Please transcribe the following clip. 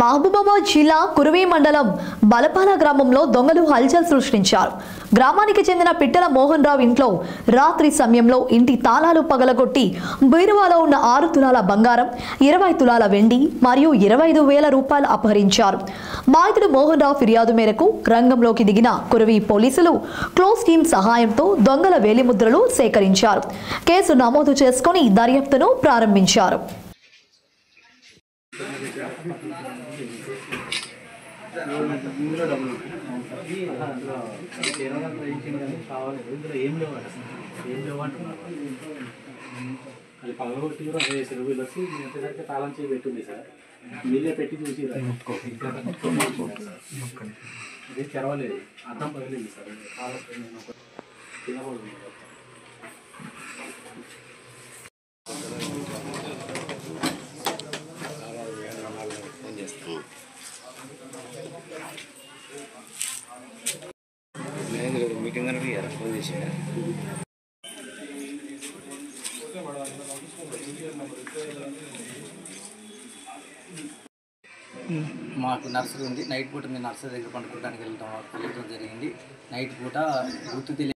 మహబూబాబాద్ జిల్లా కురువి మండలం బలపాల గ్రామంలో దొంగలు హల్చల్ సృష్టించారు. గ్రామానికి చెందిన పిట్టల మోహన్ రావు ఇంట్లో రాత్రి సమయంలో ఇంటి తాళాలు పగలగొట్టి బీరువాలో ఉన్న 6 తులాల బంగారం, 20 తులాల వెండి మరియు 25,000 రూపాయలు అపహరించారు. బాధితుడు మోహన్ రావు ఫిర్యాదు మేరకు రంగంలోకి దిగిన కురువి పోలీసులు క్లోజ్ టీం సహాయంతో దొంగల వేలిముద్రలు సేకరించారు. కేసు నమోదు చేసుకుని దర్యాప్తును ప్రారంభించారు. అది పగలగొట్టి కూడా అదే చెరువులు వచ్చి ఎంతసరికి తాళం చేయి పెట్టుంది సార్. వీళ్ళే పెట్టి చూసి అది తెరవలేదు, అర్థం పగలేదు సార్. తినకూడదు. మీటింగ్ అని ఫోన్ చేసి మాకు నర్సరీ ఉంది. నైట్ పూట మేము నర్సరీ దగ్గర పండుకోవడానికి వెళ్ళడం జరిగింది. నైట్ పూట గుర్తు